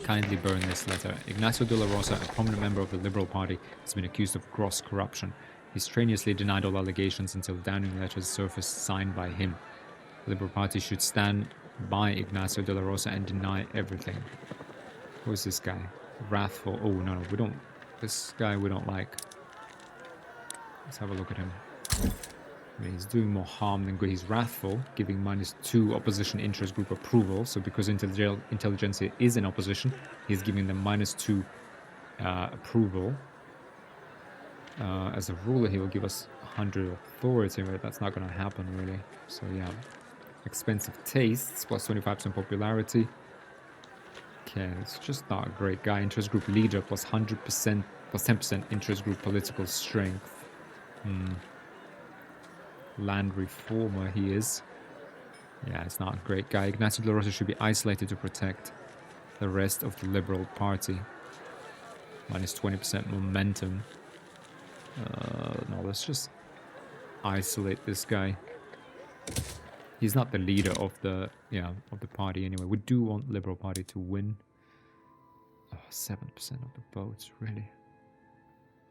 Kindly burn this letter. Ignacio de la Rosa, a prominent member of the Liberal Party, has been accused of gross corruption. He strenuously denied all allegations until damning letters surfaced signed by him. The Liberal Party should stand by Ignacio de la Rosa and deny everything. Who is this guy? Wrathful. Oh, no, we don't. This guy we don't like. Let's have a look at him. I mean, he's doing more harm than good. He's wrathful, giving -2 opposition interest group approval. So because intelligentsia is in opposition, he's giving them -2 approval. As a ruler, he will give us 100 authority, but that's not going to happen, really. So yeah, expensive tastes, plus 25% popularity. Okay, it's just not a great guy. Interest group leader, plus 100%, plus 10% interest group political strength. Land reformer he is. Yeah, it's not a great guy. Ignacio de la Rosa should be isolated to protect the rest of the Liberal Party. -20% momentum. No, let's just isolate this guy. He's not the leader of the party anyway. We do want Liberal Party to win. Oh, 7% of the votes, really.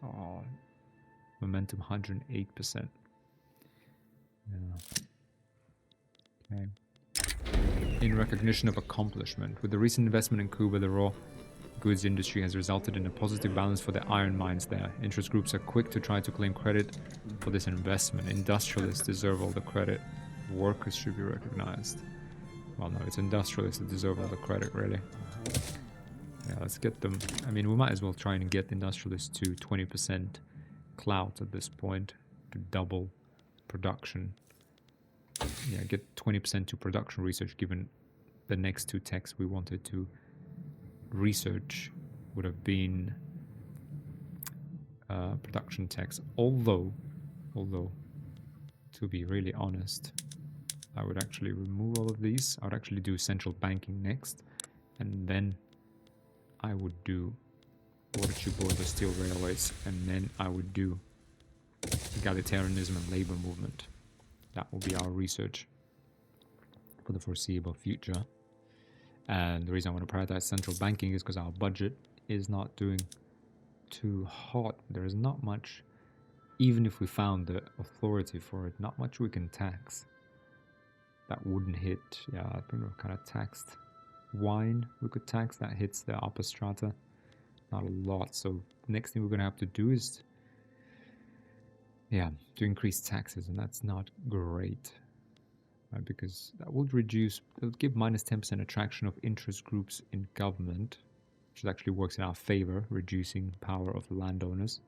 Oh, momentum 108%. Yeah. Okay. In recognition of accomplishment, with the recent investment in Cuba, the raw goods industry has resulted in a positive balance for the iron mines there. Interest groups are quick to try to claim credit for this investment. Industrialists deserve all the credit. Workers should be recognized. Well, no, it's industrialists that deserve all the credit, really. Yeah, let's get them. I mean, we might as well try and get industrialists to 20% clout at this point to double production. Yeah, get 20% to production research, given the next 2 techs we wanted to research would have been production techs. Although, to be really honest, I would actually remove all of these. I would actually do central banking next, and then I would do water tube border steel railways, and then I would do egalitarianism and labor movement. That will be our research for the foreseeable future. And the reason I want to prioritize central banking is because our budget is not doing too hot. There is not much, even if we found the authority for it, not much we can tax. That wouldn't hit, yeah, I think we've kind of taxed wine. We could tax, that hits the upper strata. Not a lot. So the next thing we're going to have to do is, yeah, to increase taxes, and that's not great. Right, because that would reduce, it would give -10% attraction of interest groups in government, which actually works in our favor, reducing power of landowners.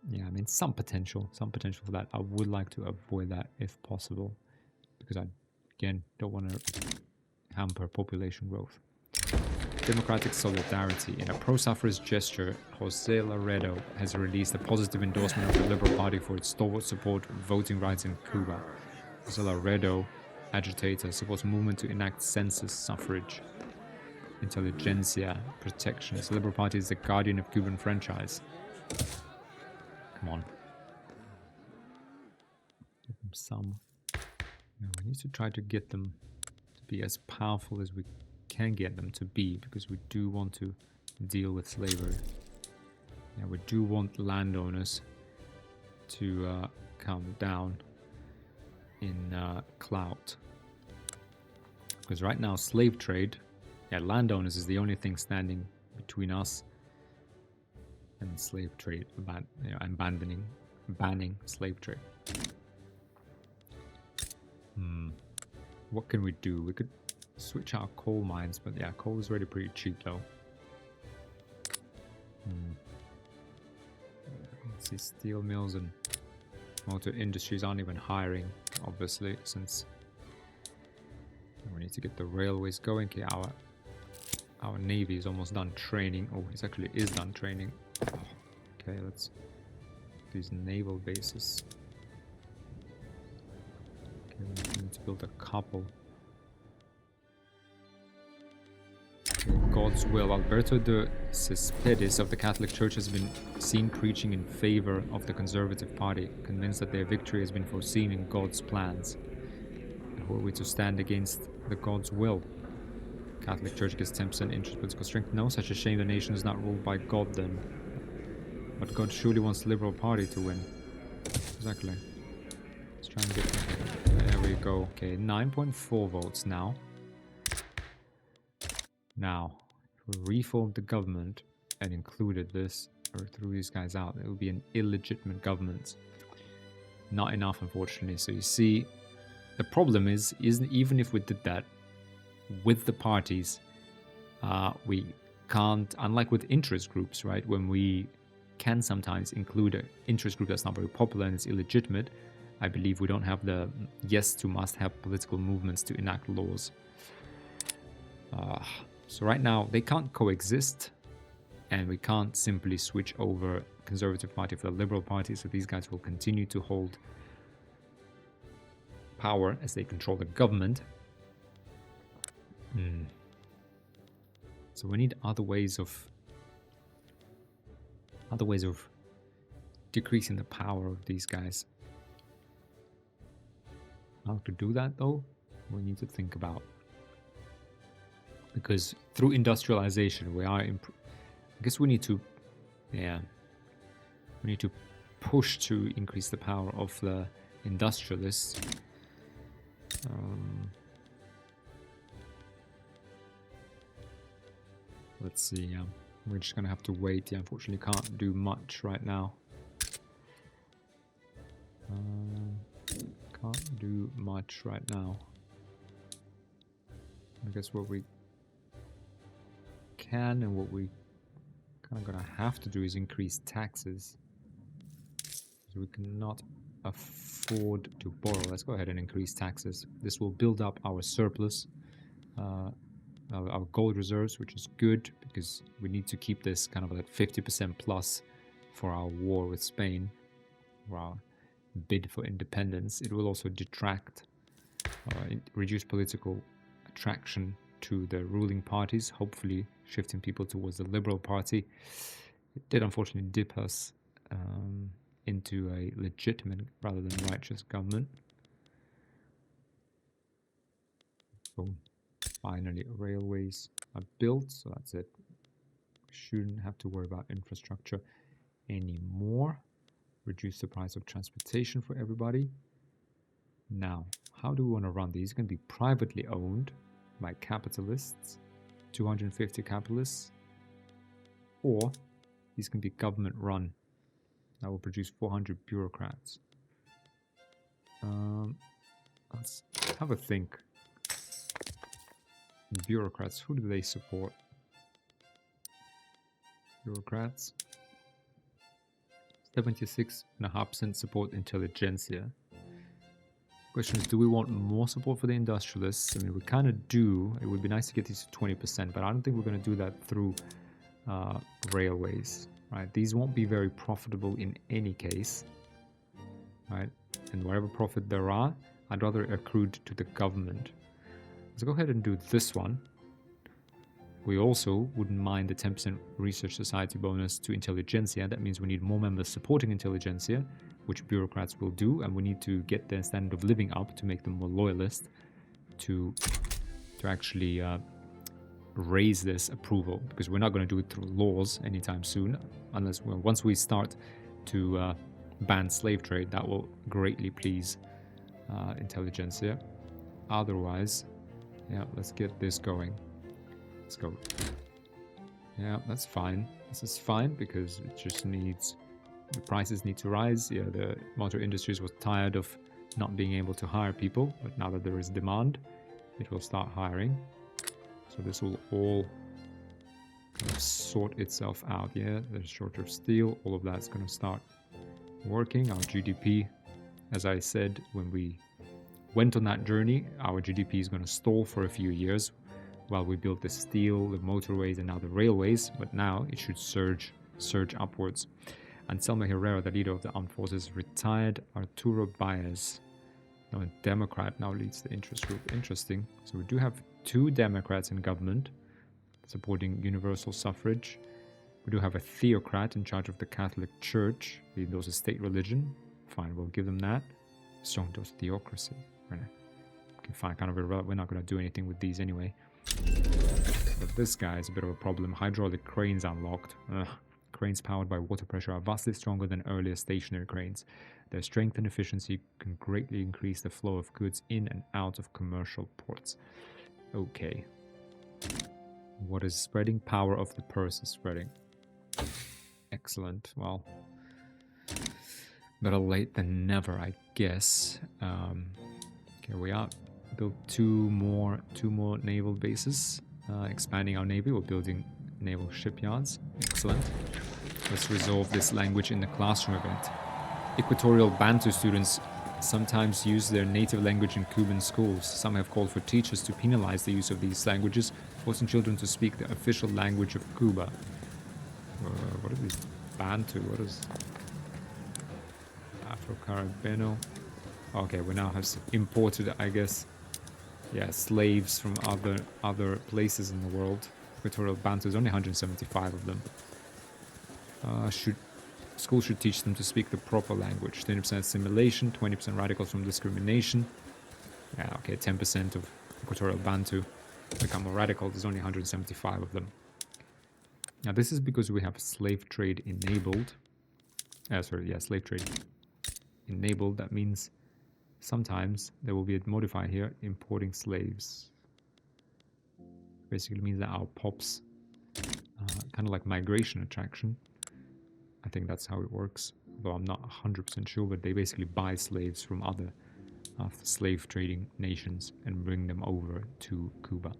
Yeah, I mean, some potential for that. I would like to avoid that if possible, because I, again, don't want to hamper population growth. Democratic solidarity. In a pro-suffragist gesture, Jose Laredo has released a positive endorsement of the Liberal Party for its stalwart support of voting rights in Cuba. Jose Laredo, agitator, supports movement to enact census suffrage, intelligentsia protections. The Liberal Party is the guardian of Cuban franchise. Come on. Give them some. No, we need to try to get them to be as powerful as we can get them to be, because we do want to deal with slavery. Yeah, we do want landowners to come down in clout, because right now slave trade, yeah, landowners is the only thing standing between us and slave trade, and banning slave trade. What can we do? We could switch our coal mines, but yeah, coal is already pretty cheap though. These steel mills and motor industries aren't even hiring, obviously, since we need to get the railways going. Okay, our navy is almost done training. Oh, it actually is done training. Oh, okay, let's these naval bases. Okay, we need to build a couple. God's will. Alberto de Cespedes of the Catholic Church has been seen preaching in favor of the Conservative Party, convinced that their victory has been foreseen in God's plans. And who are we to stand against the God's will? Catholic Church gets 10% interest political strength. No, such a shame the nation is not ruled by God then. But God surely wants the Liberal Party to win. Exactly. Let's try and get... There we go. Okay, 9.4 votes now. Now, if we reformed the government and included this, or threw these guys out, it would be an illegitimate government. Not enough, unfortunately. So you see, the problem is even if we did that with the parties, we can't, unlike with interest groups, right, when we can sometimes include an interest group that's not very popular and is illegitimate, I believe we don't have the yes to must-have political movements to enact laws. So right now, they can't coexist, and we can't simply switch over Conservative Party for the Liberal Party, so these guys will continue to hold power as they control the government. So we need other ways of decreasing the power of these guys. How to do that, though, we need to think about. Because through industrialization, we are... I guess we need to... Yeah. We need to push to increase the power of the industrialists. Let's see, yeah. We're just gonna have to wait. Yeah, unfortunately can't do much right now. Can't do much right now. I guess what we can and what we kind of gonna have to do is increase taxes. So we cannot afford to borrow. Let's go ahead and increase taxes. This will build up our surplus, our gold reserves, which is good because we need to keep this kind of like 50% plus for our war with Spain, or our bid for independence. It will also detract, reduce political attraction to the ruling parties, hopefully shifting people towards the Liberal Party. It did unfortunately dip us into a legitimate rather than righteous government. So finally railways are built, so that's it. We shouldn't have to worry about infrastructure anymore. Reduce the price of transportation for everybody. Now, how do we want to run these? It's going to be privately owned by capitalists, 250 capitalists, or these can be government run. That will produce 400 bureaucrats. Let's have a think. Bureaucrats, who do they support? Bureaucrats, 76.5% support intelligentsia. Question is, do we want more support for the industrialists? I mean, we kind of do. It would be nice to get these to 20%, but I don't think we're going to do that through railways, right? These won't be very profitable in any case, right? And whatever profit there are, I'd rather accrued to the government. Let's go ahead and do this one. We also wouldn't mind the 10% Research Society bonus to intelligentsia. That means we need more members supporting intelligentsia, which bureaucrats will do, and we need to get their standard of living up to make them more loyalist, to actually raise this approval, because we're not going to do it through laws anytime soon, unless once we start to ban slave trade. That will greatly please intelligentsia. Otherwise, yeah, let's get this going. Let's go. Yeah, that's fine. This is fine because it just needs... The prices need to rise. Yeah, the motor industries was tired of not being able to hire people, but now that there is demand, it will start hiring. So this will all kind of sort itself out. Yeah, there's shortage of steel. All of that's going to start working. Our GDP, as I said, when we went on that journey, our GDP is going to stall for a few years while we build the steel, the motorways, and now the railways. But now it should surge upwards. Anselmo Herrera, the leader of the armed forces, retired. Arturo Baez, now a Democrat, now leads the interest group. Interesting. So we do have 2 Democrats in government supporting universal suffrage. We do have a theocrat in charge of the Catholic Church. He endorses state religion. Fine, we'll give them that. Strong dose theocracy. Okay, fine, kind of irrelevant. We're not going to do anything with these anyway. But this guy is a bit of a problem. Hydraulic cranes unlocked. Cranes powered by water pressure are vastly stronger than earlier stationary cranes. Their strength and efficiency can greatly increase the flow of goods in and out of commercial ports. Okay. What is spreading? Power of the purse is spreading. Excellent. Well, better late than never, I guess. Okay, we are. Built two more naval bases. Expanding our navy. We're building naval shipyards. Excellent. Let's resolve this language in the classroom event. Equatorial Bantu students sometimes use their native language in Cuban schools. Some have called for teachers to penalize the use of these languages, forcing children to speak the official language of Cuba. What is this? Bantu? What is Afro-Caribbean? Okay, we now have imported, I guess, yeah, slaves from other places in the world. Equatorial Bantu, there's only 175 of them. Schools should teach them to speak the proper language. 20% assimilation, 20% radicals from discrimination. Yeah, okay, 10% of Equatorial Bantu become more radical. There's only 175 of them. Now, this is because we have slave trade enabled. Slave trade enabled. That means sometimes there will be a modifier here, importing slaves. Basically means that our pops, kind of like migration attraction. I think that's how it works, though I'm not 100% sure, but they basically buy slaves from other slave trading nations and bring them over to Cuba.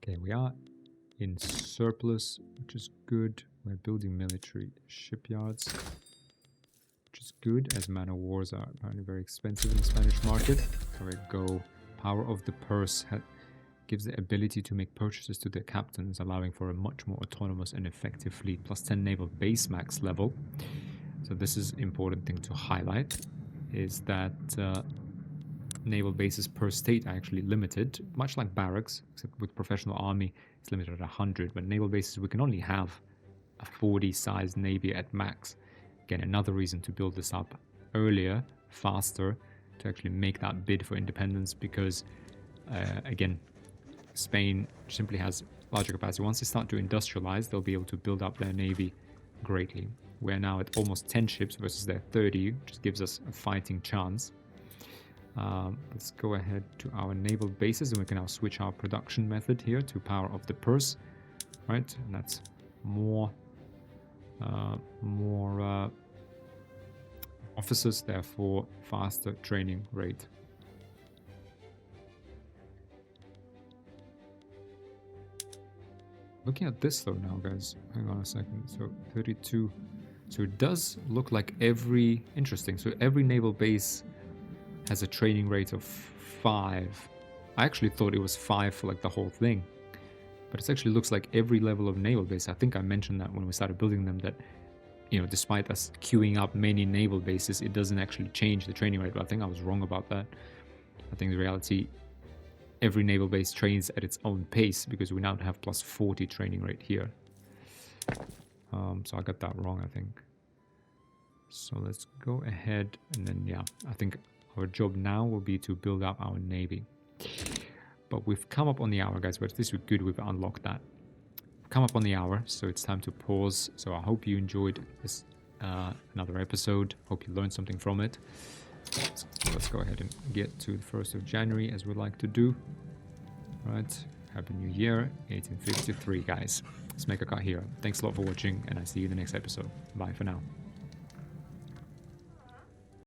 Okay, we are in surplus, which is good. We're building military shipyards, which is good, as man of wars are apparently very expensive in the Spanish market. There we go. Power of the purse gives the ability to make purchases to their captains, allowing for a much more autonomous and effective fleet. Plus 10 naval base max level. So this is an important thing to highlight, is that naval bases per state are actually limited, much like barracks, except with professional army, it's limited at 100. But naval bases, we can only have a 40-sized navy at max. Again, another reason to build this up earlier, faster, to actually make that bid for independence, because, again, Spain simply has larger capacity. Once they start to industrialize, they'll be able to build up their navy greatly. We're now at almost 10 ships versus their 30, which gives us a fighting chance. Let's go ahead to our naval bases, and we can now switch our production method here to power of the purse, right? And that's more officers, therefore faster training rate. Looking at this though now, guys, hang on a second. So 32. So it does look like interesting. So every naval base has a training rate of 5. I actually thought it was 5 for like the whole thing. But it actually looks like every level of naval base. I think I mentioned that when we started building them, that, you know, despite us queuing up many naval bases, it doesn't actually change the training rate. But I think I was wrong about that. I think the reality, every naval base trains at its own pace, because we now have plus 40 training rate here. So I got that wrong, I think. So let's go ahead, and then, yeah, I think our job now will be to build up our navy. But we've come up on the hour, guys, but this is good, we've unlocked that. Come up on the hour, so it's time to pause. So I hope you enjoyed this another episode. Hope you learned something from it. So let's go ahead and get to the 1st of January, as we like to do. Right, Happy New Year, 1853, guys. Let's make a cut here. Thanks a lot for watching, and I see you in the next episode. Bye for now.